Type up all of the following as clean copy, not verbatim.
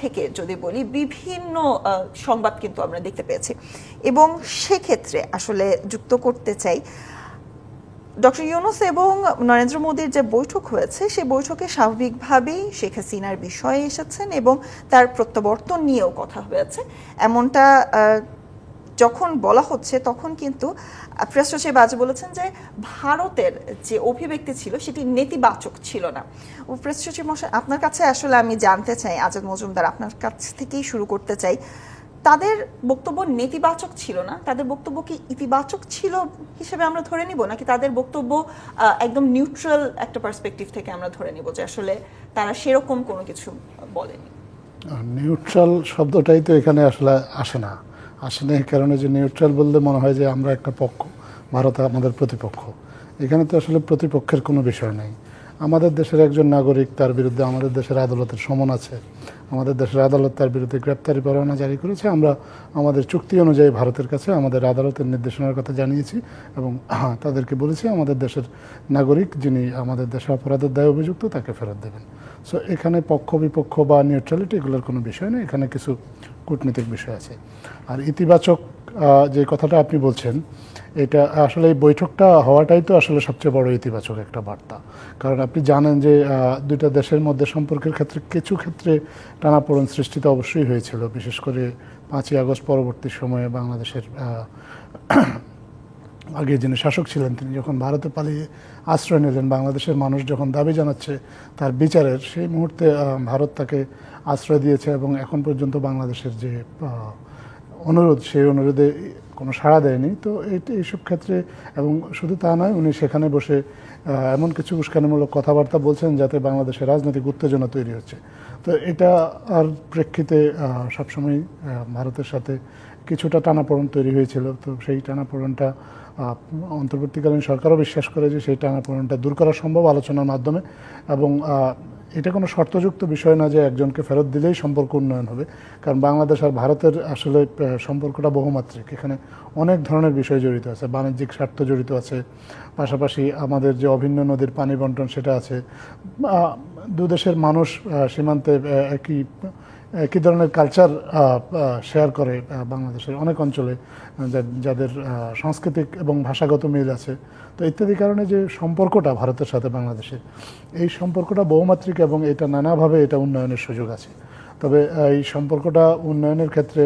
থেকে যদি বলি বিভিন্ন সংবাদ কিন্তু আমরা দেখতে পেয়েছি এবং সেক্ষেত্রে আসলে যুক্ত করতে চাই ডক্টর ইউনূস এবং নরেন্দ্র মোদীর যে বৈঠক হয়েছে সেই বৈঠকে স্বাভাবিকভাবেই শেখ হাসিনার বিষয়ে এসেছেন এবং তার প্রত্যাবর্তন নিয়েও কথা হয়েছে। এমনটা যখন বলা হচ্ছে তখন কিন্তু প্রেস সচিব আজ বলেছেন যে ভারতের যে অভিব্যক্তি ছিল সেটি নেতিবাচক ছিল না। ও প্রেস সচিব মশাই, আপনার কাছে আসলে আমি জানতে চাই, আজাদ মজুমদার আপনার কাছ থেকেই শুরু করতে চাই, তাদের বক্তব্য নেতিবাচক ছিল না, তাদের বক্তব্য কি ইতিবাচক ছিল হিসেবে আমরা ধরে নিব, নাকি তাদের বক্তব্য একদম নিউট্রাল একটা পার্সপেক্টিভ থেকে আমরা ধরে নিব যে আসলে তারা সেরকম কোনো কিছু বলেনি? নিউট্রাল শব্দটাই তো এখানে আসলে আসে না এই কারণে যে নিউট্রাল বললে মনে হয় যে আমরা একটা পক্ষ, ভারত আমাদের প্রতিপক্ষ। এখানে তো আসলে প্রতিপক্ষের কোনো বিষয় নেই। আমাদের দেশের একজন নাগরিক, তার বিরুদ্ধে আমাদের দেশের আদালতের সমন আছে, আমাদের দেশের আদালত তার বিরুদ্ধে গ্রেপ্তারি পরোয়ানা জারি করেছে। আমরা আমাদের চুক্তি অনুযায়ী ভারতের কাছে আমাদের আদালতের নির্দেশনার কথা জানিয়েছি এবং তাদেরকে বলেছি আমাদের দেশের নাগরিক যিনি আমাদের দেশে অপরাধের দায়ে অভিযুক্ত তাকে ফেরত দেবেন। সো এখানে পক্ষ বিপক্ষ বা নিউট্রালিটি এগুলোর কোনো বিষয় নেই, এখানে কিছু কূটনীতিক বিষয় আছে। আর ইতিবাচক যে কথাটা আপনি বলছেন, এটা আসলে এই বৈঠকটা হওয়াটাই তো আসলে সবচেয়ে বড় ইতিবাচক একটা বার্তা। কারণ আপনি জানেন যে দুইটা দেশের মধ্যে সম্পর্কের ক্ষেত্রে কিছু ক্ষেত্রে টানাপোড়েন সৃষ্টি তো অবশ্যই হয়েছিল, বিশেষ করে 5ই আগস্ট পরবর্তী সময়ে বাংলাদেশের আগে যিনি শাসক ছিলেন তিনি যখন ভারতে পালিয়ে আশ্রয় নিলেন, বাংলাদেশের মানুষ যখন দাবি জানাচ্ছে তার বিচারের, সেই মুহূর্তে ভারত তাকে আশ্রয় দিয়েছে এবং এখন পর্যন্ত বাংলাদেশের যে অনুরোধ সেই অনুরোধে কোনো সাড়া দেয়নি। তো এইসব ক্ষেত্রে, এবং শুধু তা নয়, উনি সেখানে বসে এমন কিছু উস্কানিমূলক কথাবার্তা বলছেন যাতে বাংলাদেশের রাজনৈতিক উত্তেজনা তৈরি হচ্ছে। তো এটা আর প্রেক্ষিতে সবসময় ভারতের সাথে কিছুটা টানাপোড়েন তৈরি হয়েছিল। তো সেই টানাপোড়েনটা অন্তর্বর্তীকালীন সরকারও বিশ্বাস করে যে সেই টানাপোড়েনটা দূর করা সম্ভব আলোচনার মাধ্যমে, এবং এটা কোনো শর্তযুক্ত বিষয় না যে একজনকে ফেরত দিলেই সম্পর্ক উন্নয়ন হবে। কারণ বাংলাদেশ আর ভারতের আসলে সম্পর্কটা বহুমাত্রিক, এখানে অনেক ধরনের বিষয় জড়িত আছে, বাণিজ্যিক স্বার্থ জড়িত আছে, পাশাপাশি আমাদের যে অভিন্ন নদীর পানি বন্টন সেটা আছে, দু দেশের মানুষ সীমান্তে একই ধরনের কালচার শেয়ার করে বাংলাদেশের অনেক অঞ্চলে, যাদের সাংস্কৃতিক এবং ভাষাগত মিল আছে। তো ইত্যাদি কারণে যে সম্পর্কটা ভারতের সাথে বাংলাদেশের, এই সম্পর্কটা বহুমাত্রিক এবং এটা নানাভাবে এটা উন্নয়নের সুযোগ আছে। তবে এই সম্পর্কটা উন্নয়নের ক্ষেত্রে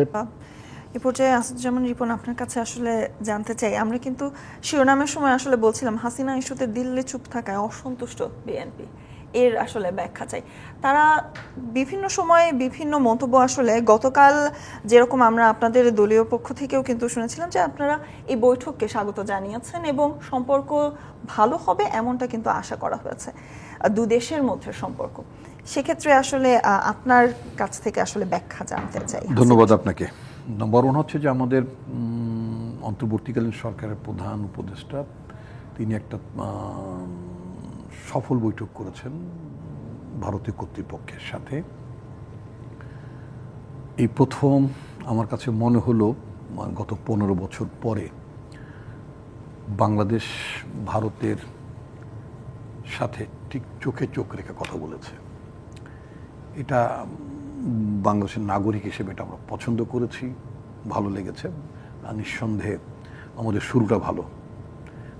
এ পর্যায়ে আসাদুজ্জামান রিপন, আপনার কাছে আসলে জানতে চাই, আমরা কিন্তু শিরোনামের সময় আসলে বলছিলাম হাসিনা ইস্যুতে দিল্লি চুপ থাকায় অসন্তুষ্ট বিএনপি, এর আসলে ব্যাখ্যা চাই। তারা বিভিন্ন সময়ে বিভিন্ন মন্তব্য, আসলে গতকাল যেরকম আমরা আপনাদের দলীয় পক্ষ থেকেও কিন্তু শুনেছিলাম যে আপনারা এই বৈঠককে স্বাগত জানিয়েছেন এবং সম্পর্ক ভালো হবে এমনটা কিন্তু আশা করা হয়েছে দু দেশের মধ্যে সম্পর্ক। সেক্ষেত্রে আসলে আপনার কাছ থেকে আসলে ব্যাখ্যা জানতে চাই। ধন্যবাদ আপনাকে। নম্বর 1 হচ্ছে যে আমাদের অন্তর্বর্তীকালীন সরকারের প্রধান উপদেষ্টা তিনি একটা সফল বৈঠক করেছেন ভারতীয় কর্তৃপক্ষের সাথে। এই প্রথম আমার কাছে মনে হলো গত 15 বছর পরে বাংলাদেশ ভারতের সাথে ঠিক চোখে চোখ রেখে কথা বলেছে। এটা বাংলাদেশের নাগরিক হিসেবে এটা আমরা পছন্দ করেছি, ভালো লেগেছে। নিঃসন্দেহে আমাদের শুরুটা ভালো।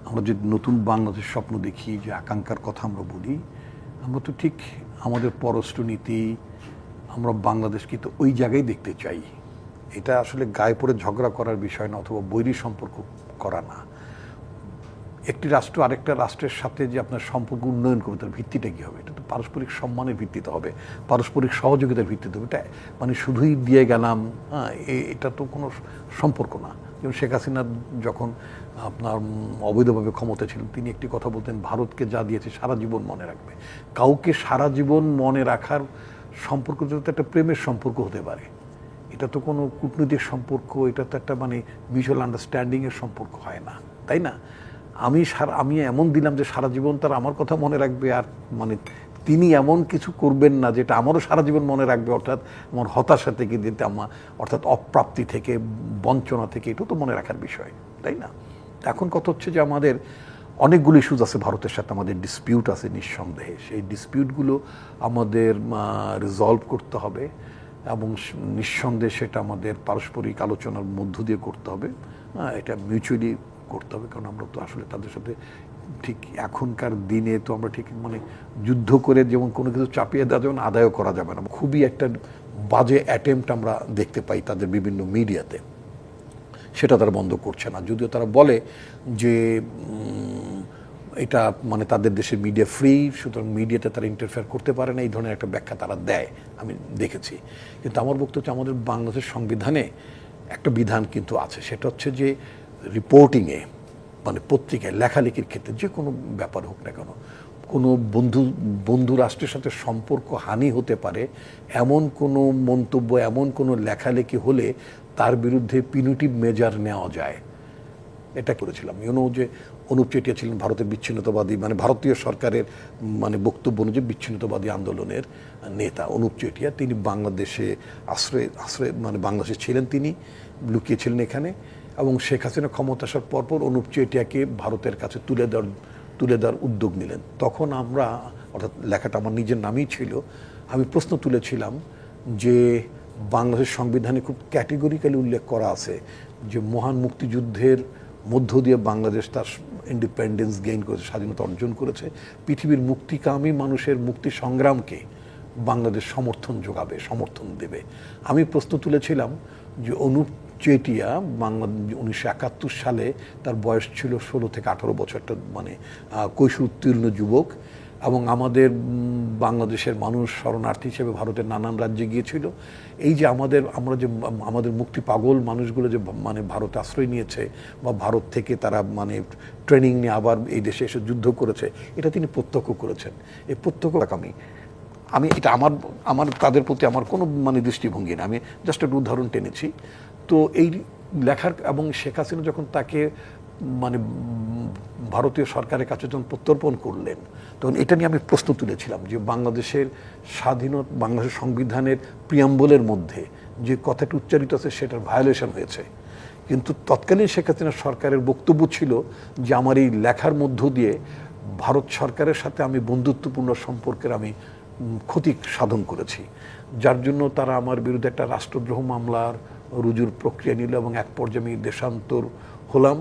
আমরা যে নতুন বাংলাদেশ স্বপ্ন দেখি, যে আকাঙ্ক্ষার কথা আমরা বলি, আমরা তো ঠিক আমাদের পররাষ্ট্রনীতি, আমরা বাংলাদেশকে তো ওই জায়গায় দেখতে চাই। এটা আসলে গায়ে পড়ে ঝগড়া করার বিষয় না, অথবা বৈরী সম্পর্ক করা না। একটি রাষ্ট্র আরেকটা রাষ্ট্রের সাথে যে আপনার সম্পর্ক উন্নয়ন করবে, তার ভিত্তিটা কী হবে? এটা তো পারস্পরিক সম্মানের ভিত্তিতে হবে, পারস্পরিক সহযোগিতার ভিত্তিতে হবে। এটা মানে শুধুই দিয়ে গেলাম, এটা তো কোনো সম্পর্ক না। যেমন শেখ হাসিনা যখন আপনার অবৈধভাবে ক্ষমতা ছিলেন, তিনি একটি কথা বলতেন, ভারতকে যা দিয়েছে সারা জীবন মনে রাখবে। কাউকে সারা জীবন মনে রাখার সম্পর্ক যদি একটা প্রেমের সম্পর্ক হতে পারে, এটা তো কোনো কূটনৈতিক সম্পর্ক, এটা তো একটা মানে মিউচুয়াল আন্ডারস্ট্যান্ডিংয়ের সম্পর্ক হয় না, তাই না? আমি এমন দিলাম যে সারা জীবন তার আমার কথা মনে রাখবে, আর মানে তিনি এমন কিছু করবেন না যেটা আমারও সারা জীবন মনে রাখবে, অর্থাৎ আমার হতাশা থেকে দিতে অর্থাৎ অপ্রাপ্তি থেকে, বঞ্চনা থেকে, এটা তো মনে রাখার বিষয়, তাই না? এখন কথা হচ্ছে যে আমাদের অনেকগুলো ইস্যুজ আছে ভারতের সাথে, আমাদের ডিসপিউট আছে নিঃসন্দেহে। সেই ডিসপিউটগুলো আমাদের রিজলভ করতে হবে। এবং নিঃসন্দেহে সেটা আমাদের পারস্পরিক আলোচনার মধ্য দিয়ে করতে হবে। এটা মিউচুয়ালি করতে হবে, কারণ আমরা তো আসলে তাদের সাথে ঠিক এখনকার দিনে তো আমরা ঠিক মানে যুদ্ধ করে যেমন কোনো কিছু চাপিয়ে দেওয়া যেমন আদায়ও করা যাবে না। খুবই একটা বাজে অ্যাটেম্পট আমরা দেখতে পাই তাদের বিভিন্ন মিডিয়াতে, সেটা তারা বন্ধ করছে না। যদিও তারা বলে যে এটা মানে তাদের দেশের মিডিয়া ফ্রি, সুতরাং মিডিয়াতে তারা ইন্টারফেয়ার করতে পারে না, এই ধরনের একটা ব্যাখ্যা তারা দেয়, আমি দেখেছি। কিন্তু আমার বক্তব্য হচ্ছে আমাদের বাংলাদেশের সংবিধানে একটা বিধান কিন্তু আছে, সেটা হচ্ছে যে রিপোর্টিংয়ে মানে পত্রিকায় লেখালেখির ক্ষেত্রে যে কোনো ব্যাপার হোক না কেন, কোনো বন্ধু রাষ্ট্রের সাথে সম্পর্ক হানি হতে পারে এমন কোনো মন্তব্য, এমন কোনো লেখালেখি হলে তার বিরুদ্ধে পিনুটিভ মেজার নেওয়া যায়। এটা করেছিলাম। যে অনুপ চেটিয়া ছিলেন ভারতের বিচ্ছিন্নতাবাদী মানে ভারতীয় সরকারের মানে বক্তব্য অনুযায়ী বিচ্ছিন্নতাবাদী আন্দোলনের নেতা অনুপ চেটিয়া, তিনি বাংলাদেশে আশ্রয় মানে বাংলাদেশে ছিলেন, তিনি লুকিয়েছিলেন এখানে। এবং শেখ হাসিনা ক্ষমতা আসার পরপর অনুপ চেটিয়াকে ভারতের কাছে তুলে দেওয়ার উদ্যোগ নিলেন। তখন আমরা, অর্থাৎ লেখাটা আমার নিজের নামেই ছিল, আমি প্রশ্ন তুলেছিলাম যে বাংলাদেশের সংবিধানে খুব ক্যাটেগরিক্যালি উল্লেখ করা আছে যে মহান মুক্তিযুদ্ধের মধ্য দিয়ে বাংলাদেশ তার ইন্ডিপেন্ডেন্স গেইন করেছে, স্বাধীনতা অর্জন করেছে। পৃথিবীর মুক্তিকামী মানুষের মুক্তি সংগ্রামকে বাংলাদেশ সমর্থন দেবে। আমি প্রশ্ন তুলেছিলাম যে অনুপ চেটিয়া 1971 সালে তার বয়স ছিল 16 থেকে 18 বছর, একটা মানে কৈশোর উত্তীর্ণ যুবক, এবং আমাদের বাংলাদেশের মানুষ শরণার্থী হিসেবে ভারতের নানান রাজ্যে গিয়েছিল। এই যে আমাদের মুক্তি পাগল মানুষগুলো যে মানে ভারতে আশ্রয় নিয়েছে বা ভারত থেকে তারা মানে ট্রেনিং নিয়ে আবার এই দেশে এসে যুদ্ধ করেছে, এটা তিনি প্রত্যক্ষ করেছেন। এই প্রত্যক্ষ আমি এটা আমার তাদের প্রতি আমার কোনো মানে দৃষ্টিভঙ্গি না, আমি জাস্ট একটা উদাহরণ টেনেছি। তো এই লেখার এবং শেখ হাসিনা যখন তাকে মানে ভারতীয় সরকারের কাছে যখন প্রত্যর্পণ করলেন, তখন এটা নিয়ে আমি প্রশ্ন তুলেছিলাম যে বাংলাদেশের বাংলাদেশের সংবিধানের প্রিয়াম্বলের মধ্যে যে কথাটি উচ্চারিত আছে সেটার ভায়োলেশন হয়েছে। কিন্তু তৎকালীন শেখ হাসিনা সরকারের বক্তব্য ছিল যে আমার এই লেখার মধ্য দিয়ে ভারত সরকারের সাথে আমি বন্ধুত্বপূর্ণ সম্পর্কের আমি ক্ষতি সাধন করেছি, যার জন্য তারা আমার বিরুদ্ধে একটা রাষ্ট্রদ্রোহ মামলার রুজুর প্রক্রিয়া নিল এবং এক পর্যায়ে আমি দেশান্তর হলাম।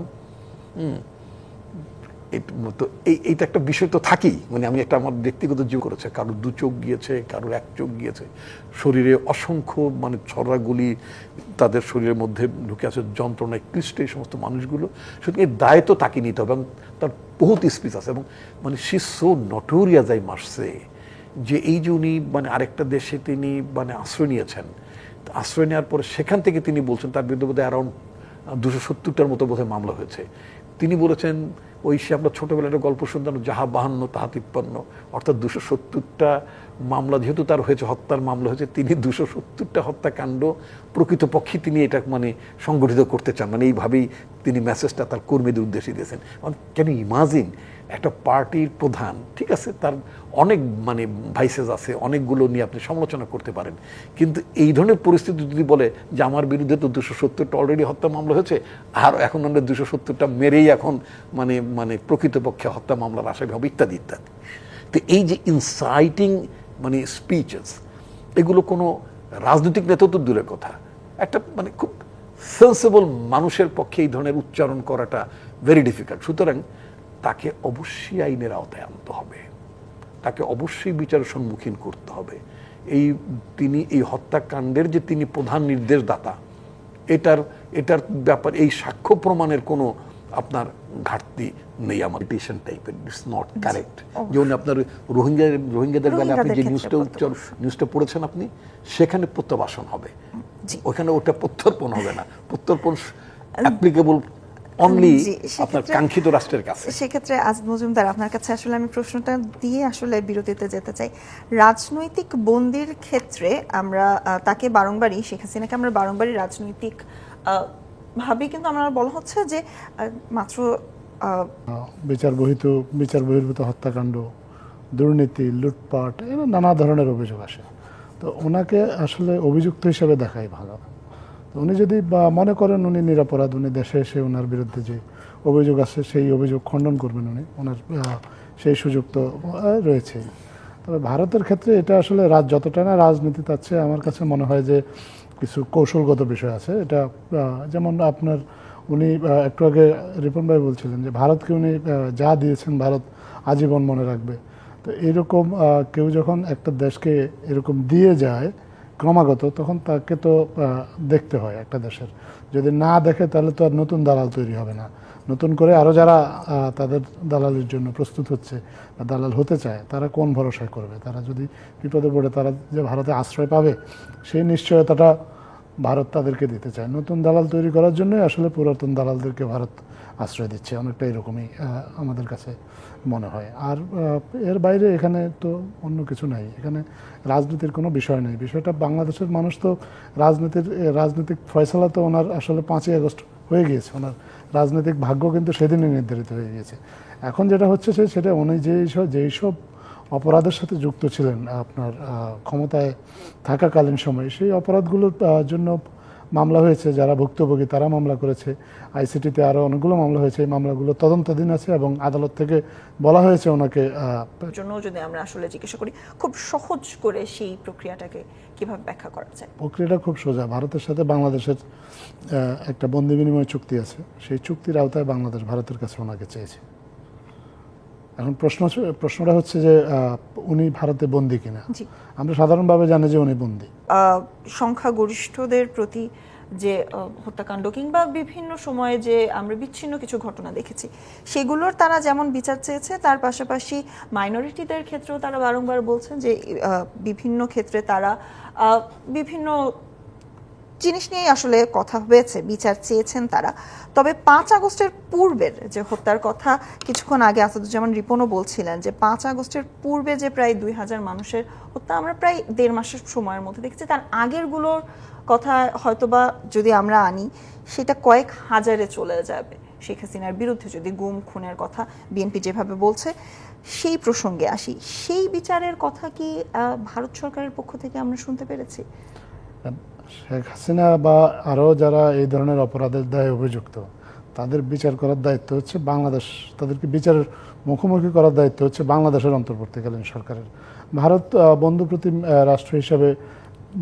তো এইটা একটা বিষয় তো থাকেই, মানে আমি একটা আমার ব্যক্তিগত জীব করেছে, কারোর 2 চোখ গিয়েছে, কারোর 1 চোখ গিয়েছে, শরীরে অসংখ্য মানে ছড়াগুলি তাদের শরীরের মধ্যে ঢুকে আছে, যন্ত্রণায় ক্লিষ্ট এই সমস্ত মানুষগুলো। সুতরাং এর দায় তো তাকে নিতে হবে, এবং তার বহুত স্পিচ আছে। এবং মানে she so notorious I must say, যে এই যে উনি মানে আরেকটা দেশে তিনি মানে আশ্রয় নিয়েছেন, আশ্রয় নেওয়ার পরে সেখান থেকে তিনি বলছেন তার বিরুদ্ধে বোধহয় অ্যারাউন্ড 270টার মতো বোধহয় মামলা হয়েছে। তিনি বলেছেন ওই সে আমরা ছোটোবেলায় একটা গল্প শুনতাম, যাহা 52 তাহা 53, অর্থাৎ 270টা মামলা যেহেতু তার হয়েছে, হত্যার মামলা হয়েছে, তিনি 270টা হত্যাকাণ্ড প্রকৃতপক্ষে তিনি এটা মানে সংগঠিত করতে চান, মানে এইভাবেই তিনি মেসেজটা তার কর্মীদের উদ্দেশ্যে দিয়েছেন। ক্যান ইউ ইমাজিন একটা পার্টির প্রধান, ঠিক আছে তার অনেক মানে ভাইসেস আছে, অনেকগুলো নিয়ে আপনি সমালোচনা করতে পারেন, কিন্তু এই ধরনের পরিস্থিতি যদি বলে যে আমার বিরুদ্ধে তো 270টা অলরেডি হত্যা মামলা হয়েছে, আর এখন আমরা 270টা মেরেই এখন মানে প্রকৃতপক্ষে হত্যা মামলার আসামি হবে ইত্যাদি ইত্যাদি। তো এই যে ইনসাইটিং মানে স্পিচেস, এগুলো কোনো রাজনৈতিক নেতা তো দূরের কথা, একটা মানে খুব সেন্সেবল মানুষের পক্ষে এই ধরনের উচ্চারণ করাটা ভেরি ডিফিকাল্ট। সুতরাং তাকে অবশ্যই আইনের আওতায় আনতে হবে, তাকে অবশ্যই বিচারের সম্মুখীন করতে হবে। তিনি এই হত্যাকাণ্ডের যে তিনি প্রধান নির্দেশদাতা, এটার ব্যাপার এই সাক্ষ্য প্রমাণের কোনো আপনার ঘাটতি নেই। আমার পিটিশন টাইপের ইটস নট কারেক্ট। যেমন আপনার রোহিঙ্গাদের বেলায় আপনি যে নিউজটা পড়েছেন, আপনি সেখানে প্রত্যাবাসন হবে, ওখানে ওটা প্রত্যর্পণ হবে না, প্রত্যর্পণ অ্যাপ্লিকেবল অনলি আপনার কাঙ্ক্ষিত রাষ্ট্রের কাছে। সেক্ষেত্রে আজাদ মজুমদার, আপনার কাছে আসলে আমি প্রশ্নটা দিয়ে আসলে বিরতিতে যেতে চাই। রাজনৈতিক বন্দির ক্ষেত্রে আমরা তাকে বারংবারই, শেখ হাসিনাকে আমরা বারংবারই রাজনৈতিক ভাবে কিন্তু আমরা বলা হচ্ছে যে মাত্র বিচার বহির্ভূত হত্যাকাণ্ড, দুর্নীতি, লুটপাট, নানা ধরনের অভিযোগ আসে। তো ওনাকে আসলে অভিযুক্ত হিসেবে দেখাই ভালো। উনি যদি বা মনে করেন উনি নিরপরাধ, উনি দেশে এসে ওনার বিরুদ্ধে যে অভিযোগ আছে সেই অভিযোগ খণ্ডন করবেন, ওনার সেই সুযোগ তো রয়েছে। তবে ভারতের ক্ষেত্রে এটা আসলে যতটা না রাজনীতি, তার চেয়ে আমার কাছে মনে হয় যে কিছু কৌশলগত বিষয় আছে। এটা যেমন আপনার উনি একটু আগে রিপন ভাই বলছিলেন যে ভারতকে উনি যা দিয়েছেন ভারত আজীবন মনে রাখবে। তো এরকম কেউ যখন একটা দেশকে এরকম দিয়ে যায় ক্রমাগত, তখন তাকে তো দেখতে হয় একটা দেশের। যদি না দেখে তাহলে তো আর নতুন দালাল তৈরি হবে না। নতুন করে আরও যারা তাদের দালালির জন্য প্রস্তুত হচ্ছে বা দালাল হতে চায়, তারা কোন ভরসায় করবে? তারা যদি বিপদে পড়ে তারা যে ভারতে আশ্রয় পাবে, সেই নিশ্চয়তাটা ভারত তাদেরকে দিতে চায়। নতুন দালাল তৈরি করার জন্যই আসলে পুরাতন দালালদেরকে ভারত আশ্রয় দিচ্ছে, অনেকটা এরকমই আমাদের কাছে মনে হয়। আর এর বাইরে এখানে তো অন্য কিছু নাই, এখানে রাজনীতির কোনো বিষয় নেই। বিষয়টা বাংলাদেশের মানুষ তো রাজনৈতিক ফয়সালা তো ওনার আসলে 5ই আগস্ট হয়ে গিয়েছে, ওনার রাজনৈতিক ভাগ্য কিন্তু সেদিনই নির্ধারিত হয়ে গিয়েছে। এখন যেটা হচ্ছে সেটা উনি যেই সব অপরাধের সাথে যুক্ত ছিলেন আপনার ক্ষমতায় থাকাকালীন সময়ে, সেই অপরাধগুলোর জন্য মামলা হয়েছে, যারা ভুক্তভোগী তারা মামলা করেছে। আইসিটিতে আরও অনেকগুলো মামলা হয়েছে, এই মামলাগুলো তদন্তাধীন আছে এবং আদালত থেকে বলা হয়েছে ওনাকে জন্য যদি আমরা আসলে জিজ্ঞাসা করি, খুব সহজ করে সেই প্রক্রিয়াটাকে কিভাবে ব্যাখ্যা করা যায়? প্রক্রিয়াটা খুব সোজা। ভারতের সাথে বাংলাদেশের একটা বন্দি বিনিময় চুক্তি আছে, সেই চুক্তির আওতায় বাংলাদেশ ভারতের কাছে ওনাকে চেয়েছে। এখন প্রশ্নটা হচ্ছে যে উনি ভারতে বন্দী কিনা। আমরা সাধারণভাবে জানি যে উনি বন্দী। সংখ্যাগরিষ্ঠদের প্রতি যে হত্যাকাণ্ড কিংবা বিভিন্ন সময়ে যে আমরা বিচ্ছিন্ন কিছু ঘটনা দেখেছি, সেগুলোর তারা যেমন বিচার চেয়েছে, তার পাশাপাশি মাইনরিটিদের ক্ষেত্রেও তারা বারংবার বলছেন যে বিভিন্ন ক্ষেত্রে তারা বিভিন্ন জিনিস নিয়েই আসলে কথা হয়েছে, বিচার চেয়েছেন তারা। তবে 5 আগস্টের পূর্বের যে হত্যার কথা কিছুক্ষণ আগে আসাদুজ্জামান রিপনও বলছিলেন যে 5 আগস্টের পূর্বে যে প্রায় 2000 মানুষের হত্যা আমরা প্রায় 1.5 মাসের সময়ের মধ্যে দেখেছি। তার আগেরগুলোর কথা হয়তোবা যদি আমরা আনি, সেটা কয়েক হাজারে চলে যাবে। শেখ হাসিনার বিরুদ্ধে যদি গুম খুনের কথা বিএনপি যেভাবে বলছে, সেই প্রসঙ্গে আসি, সেই বিচারের কথা কি ভারত সরকারের পক্ষ থেকে আমরা শুনতে পেরেছি? শেখ হাসিনা বা আরও যারা এই ধরনের অপরাধের দায়ে অভিযুক্ত, তাদের বিচার করার দায়িত্ব হচ্ছে বাংলাদেশ, তাদেরকে বিচারের মুখোমুখি করার দায়িত্ব হচ্ছে বাংলাদেশের অন্তর্বর্তীকালীন সরকারের। ভারত বন্ধুপ্রতিম রাষ্ট্র হিসাবে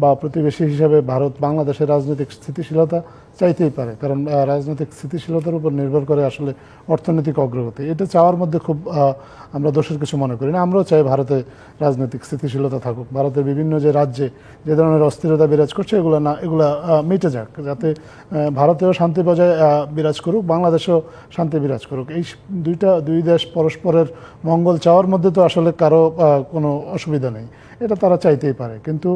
বা প্রতিবেশী হিসাবে ভারত বাংলাদেশের রাজনৈতিক স্থিতিশীলতা চাইতেই পারে, কারণ রাজনৈতিক স্থিতিশীলতার উপর নির্ভর করে আসলে অর্থনৈতিক অগ্রগতি। এটা চাওয়ার মধ্যে খুব আমরা দোষের কিছু মনে করি না। আমরাও চাই ভারতে রাজনৈতিক স্থিতিশীলতা থাকুক, ভারতের বিভিন্ন যে রাজ্যে যে ধরনের অস্থিরতা বিরাজ করছে এগুলা মিটে যাক, যাতে ভারতেও শান্তি বজায় বিরাজ করুক, বাংলাদেশেও শান্তি বিরাজ করুক। এই দুই দেশ পরস্পরের মঙ্গল চাওয়ার মধ্যে তো আসলে কারো কোনো অসুবিধা নেই, এটা তারা চাইতেই পারে। কিন্তু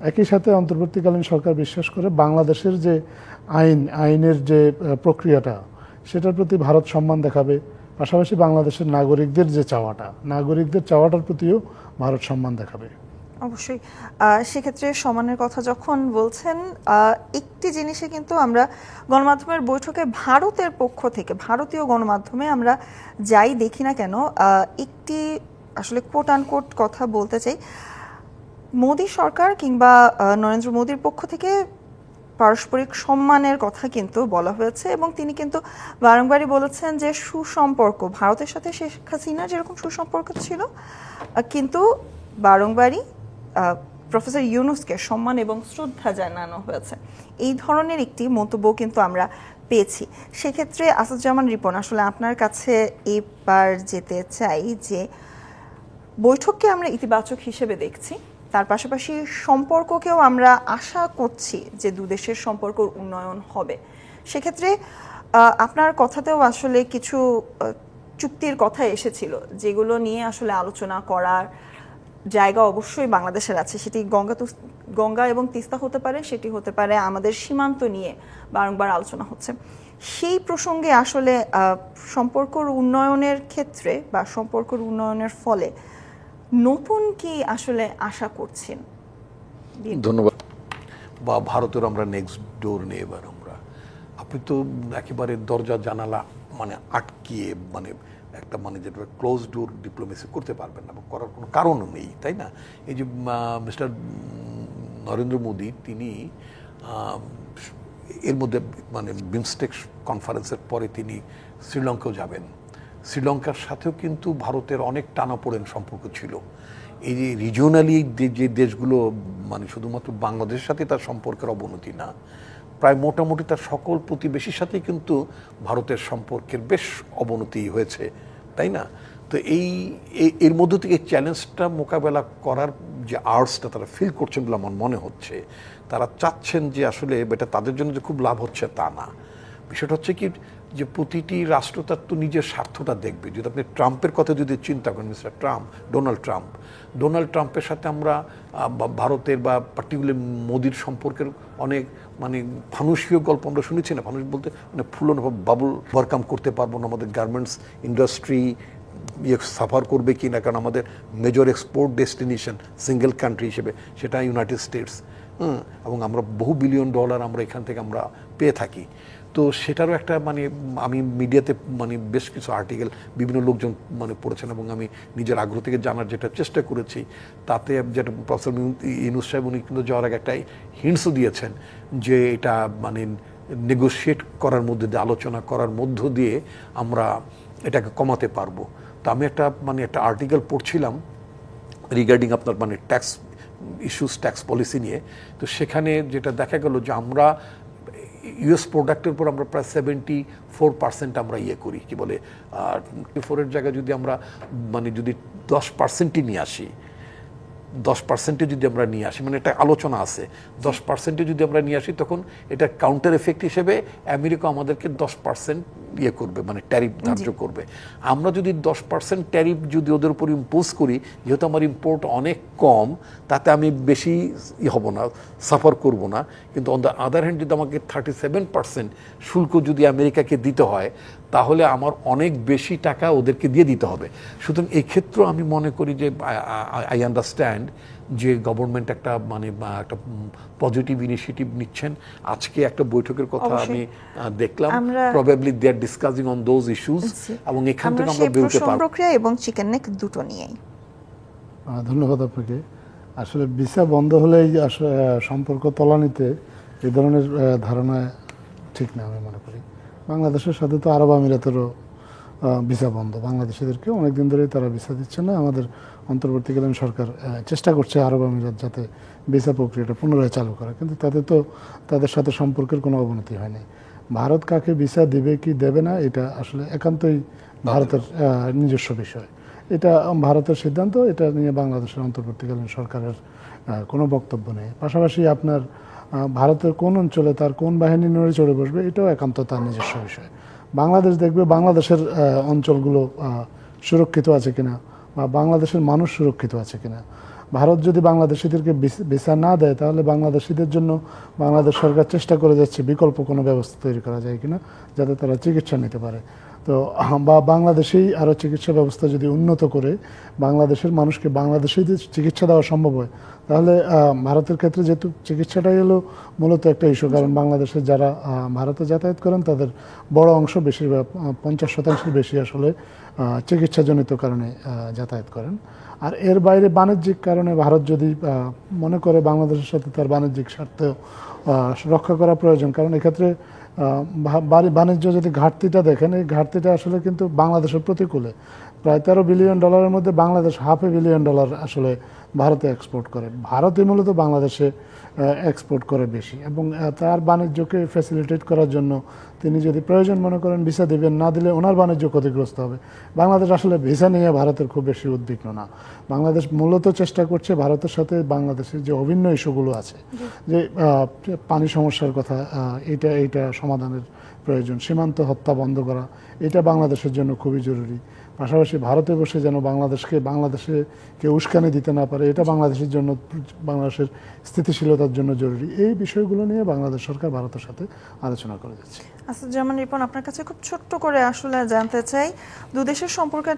একই সাথে অন্তর্বর্তীকালীন সরকার বিশ্বাস করে বাংলাদেশের যে আইনের যে প্রক্রিয়াটা, সেটার প্রতি ভারত সম্মান দেখাবে। পাশাপাশি বাংলাদেশের নাগরিকদের যে নাগরিকদের চাওয়াটার প্রতিও ভারত সম্মান দেখাবে। অবশ্যই। সেক্ষেত্রে সমানের কথা যখন বলছেন, একটি জিনিসে কিন্তু আমরা গণমাধ্যমের বৈঠকে ভারতের পক্ষ থেকে, ভারতীয় গণমাধ্যমে আমরা যাই দেখি না কেন, একটি আসলে কোট আনকোট কথা বলতে চাই, মোদী সরকার কিংবা নরেন্দ্র মোদীর পক্ষ থেকে পারস্পরিক সম্মানের কথা কিন্তু বলা হয়েছে এবং তিনি কিন্তু বারংবারই বলেছেন যে সুসম্পর্ক ভারতের সাথে শেখ হাসিনার যেরকম সুসম্পর্ক ছিল, কিন্তু বারংবারই প্রফেসর ইউনূসকে সম্মান এবং শ্রদ্ধা জানানো হয়েছে। এই ধরনের একটি মন্তব্য কিন্তু আমরা পেয়েছি। সেক্ষেত্রে আসাদুজ্জামান রিপন, আসলে আপনার কাছে এবার যেতে চাই যে বৈঠককে আমরা ইতিবাচক হিসেবে দেখছি, তার পাশাপাশি সম্পর্ককেও আমরা আশা করছি যে দুদেশের সম্পর্কের উন্নয়ন হবে। সেক্ষেত্রে আপনার কথাতেও আসলে কিছু চুক্তির কথা এসেছিল, যেগুলো নিয়ে আসলে আলোচনা করার জায়গা অবশ্যই বাংলাদেশের আছে। সেটি গঙ্গা এবং তিস্তা হতে পারে, সেটি হতে পারে আমাদের সীমান্ত নিয়ে বারংবার আলোচনা হচ্ছে। সেই প্রসঙ্গে আসলে সম্পর্কর উন্নয়নের ক্ষেত্রে বা সম্পর্কর উন্নয়নের ফলে নতুন কি আসলে আশা করছেন? ধন্যবাদ। বা ভারতের আমরা নেক্সট ডোর নেইবার, আপনি তো একেবারে দরজা জানালা মানে আটকিয়ে একটা যেটা ক্লোজ ডোর ডিপ্লোমেসি করতে পারবেন না, করার কোনো কারণও নেই, তাই না? এই যে মিস্টার নরেন্দ্র মোদী, তিনি এর মধ্যে বিমস্টেক কনফারেন্সের পরে তিনি শ্রীলঙ্কাও যাবেন। শ্রীলঙ্কার সাথেও কিন্তু ভারতের অনেক টানাপোড়েন সম্পর্ক ছিল। এই যে রিজিওনালি যে দেশগুলো মানে শুধুমাত্র বাংলাদেশের সাথে তার সম্পর্কের অবনতি না, প্রায় মোটামুটি তার সকল প্রতিবেশীর সাথেই কিন্তু ভারতের সম্পর্কের বেশ অবনতি হয়েছে, তাই না? তো এর মধ্য থেকে চ্যালেঞ্জটা মোকাবেলা করার যে আর্টসটা তারা ফিল করছেন বলে আমার মনে হচ্ছে, তারা চাচ্ছেন যে আসলে এটা তাদের জন্য যে খুব লাভ হচ্ছে তা না। বিষয়টা হচ্ছে কি যে প্রতিটি রাষ্ট্র তার তো নিজের স্বার্থটা দেখবে। যদি আপনি ট্রাম্পের কথা যদি চিন্তা করেন, মিস্টার ট্রাম্প, ডোনাল্ড ট্রাম্পের সাথে আমরা ভারতের বা পার্টিকুলার মোদির সম্পর্কের অনেক মানে ফানুষীয় গল্প আমরা শুনেছি না, ফানুষ বলতে মানে ফুলন বাবুল ওভারকাম করতে পারবো না, আমাদের গার্মেন্টস ইন্ডাস্ট্রি সাফার করবে কি না, কারণ আমাদের major export destination single country হিসেবে সেটা ইউনাইটেড স্টেটস, এবং আমরা বহু বিলিয়ন ডলার আমরা এখান থেকে আমরা পেয়ে থাকি। তো সেটারও একটা মানে আমি মিডিয়াতে মানে বেশ কিছু আর্টিকেল বিভিন্ন লোকজন মানে পড়েছেন এবং আমি নিজের আগ্রহ থেকে জানার যেটা চেষ্টা করেছি, তাতে যেটা প্রফেসর ইউনূস সাহেব উনি কিন্তু যাওয়ার আগে একটা হিন্টসও দিয়েছেন যে এটা মানে নেগোশিয়েট করার মধ্যে দিয়ে, আলোচনা করার মধ্য দিয়ে আমরা এটাকে কমাতে পারবো। তো আমি একটা আর্টিকেল পড়ছিলাম রিগার্ডিং আপনার মানে ট্যাক্স ইস্যুস, ট্যাক্স পলিসি নিয়ে। তো সেখানে যেটা দেখা গেল যে আমরা ইউএস প্রোডাক্টের উপর আমরা প্রায় 74% আমরা করি, কি বলে 4-এর জায়গায় যদি আমরা মানে যদি 10%ই নিয়ে আসি, 10% যদি আমরা নিয়ে আসি, মানে একটা আলোচনা আছে, 10% যদি আমরা নিয়ে আসি তখন এটা কাউন্টার এফেক্ট হিসেবে আমেরিকা আমাদেরকে 10% করবে, মানে ট্যারিফ ধার্য করবে। আমরা যদি 10% ট্যারিফ যদি ওদের উপর ইম্পোজ করি, যেহেতু আমার ইম্পোর্ট অনেক কম, তাতে আমি বেশি হব না, সাফার করব না। কিন্তু অন দ্য আদার হ্যান্ড যদি আমাকে 37% শুল্ক যদি আমেরিকাকে দিতে হয়, তাহলে আমার অনেক বেশি টাকা ওদেরকে দিয়ে দিতে হবে। সুতরাং এই ক্ষেত্রে আমি মনে করি যে আই আন্ডারস্ট্যান্ড যে গভর্নমেন্ট একটা মানে একটা পজিটিভ ইনিশিয়েটিভ নিচ্ছেন। আজকে একটা বৈঠকের কথা আমি দেখলাম, probably they are discussing on those issues, এবং এখান থেকে আমরা বেরোতে পারব। প্রক্রিয়া এবং চিকেন নেক দুটো নিয়েই। ধন্যবাদ আপনাকে। আসলে ভিসা বন্ধ হলেই সম্পর্ক তলানিতে এই ধরনের ধারণা ঠিক না আমি মনে করি। বাংলাদেশের সাথে তো আরব আমিরাতেরও ভিসা বন্ধ, বাংলাদেশিদেরকে অনেকদিন ধরেই তারা ভিসা দিচ্ছে না। আমাদের অন্তর্বর্তীকালীন সরকার চেষ্টা করছে আরব আমিরাত যাতে ভিসা প্রক্রিয়াটা পুনরায় চালু করে, কিন্তু তাতে তো তাদের সাথে সম্পর্কের কোনো অবনতি হয়নি। ভারত কাকে ভিসা দেবে কি দেবে না এটা আসলে একান্তই ভারতের নিজস্ব বিষয়, এটা ভারতের সিদ্ধান্ত, এটা নিয়ে বাংলাদেশের অন্তর্বর্তীকালীন সরকারের কোনো বক্তব্য নেই। পাশাপাশি আপনার ভারতের কোন অঞ্চলে তার কোন বাহিনী নড়ে চড়ে বসবে এটাও একান্ত তার নিজস্ব বিষয়। বাংলাদেশ দেখবে বাংলাদেশের অঞ্চলগুলো সুরক্ষিত আছে কিনা বা বাংলাদেশের মানুষ সুরক্ষিত আছে কিনা। ভারত যদি বাংলাদেশিদেরকে ভিসা না দেয়, তাহলে বাংলাদেশিদের জন্য বাংলাদেশ সরকার চেষ্টা করে যাচ্ছে বিকল্প কোনো ব্যবস্থা তৈরি করা যায় কিনা যাতে তারা চিকিৎসা নিতে পারে। তো বা বাংলাদেশেই আরও চিকিৎসা ব্যবস্থা যদি উন্নত করে বাংলাদেশের মানুষকে বাংলাদেশেই চিকিৎসা দেওয়া সম্ভব হয়, তাহলে ভারতের ক্ষেত্রে যেহেতু চিকিৎসাটাই হলো মূলত একটা ইস্যু, কারণ বাংলাদেশের যারা ভারতে যাতায়াত করেন তাদের বড় অংশ, বেশিরভাগ 50% বেশি আসলে চিকিৎসাজনিত কারণে যাতায়াত করেন। আর এর বাইরে বাণিজ্যিক কারণে ভারত যদি মনে করে বাংলাদেশের সাথে তার বাণিজ্যিক স্বার্থ রক্ষা করা প্রয়োজন, কারণ এক্ষেত্রে বাণিজ্য যদি ঘাটতিটা দেখেন, এই ঘাটতিটা আসলে কিন্তু বাংলাদেশের প্রতিকূলে। প্রায় $13 বিলিয়ন মধ্যে বাংলাদেশ $500 বিলিয়ন আসলে ভারতে এক্সপোর্ট করে। ভারতই মূলত বাংলাদেশে এক্সপোর্ট করে বেশি, এবং তার বাণিজ্যকে ফ্যাসিলিটেট করার জন্য তিনি যদি প্রয়োজন মনে করেন ভিসা দেবেন, না দিলে ওনার বাণিজ্য ক্ষতিগ্রস্ত হবে। বাংলাদেশ আসলে ভিসা নিয়ে ভারতের খুব বেশি উদ্বিগ্ন না। বাংলাদেশ মূলত চেষ্টা করছে ভারতের সাথে বাংলাদেশের যে অভিন্ন ইস্যুগুলো আছে, যে পানি সমস্যার কথা, এইটা সমাধানের প্রয়োজন, সীমান্ত হত্যা বন্ধ করা, এটা বাংলাদেশের জন্য খুবই জরুরি। পাশাপাশি ভারতে বসে যেন বাংলাদেশে কেউ উস্কানি দিতে না পারে, এটা বাংলাদেশের জন্য, বাংলাদেশের স্থিতিশীলতার জন্য জরুরি। এই বিষয়গুলো নিয়ে বাংলাদেশ সরকার ভারতের সাথে আলোচনা করে যাচ্ছে। আসাদুজ্জামান রিপন, আপনার কাছে খুব ছোট্ট করে আসলে জানতে চাই, দু দেশের সম্পর্কের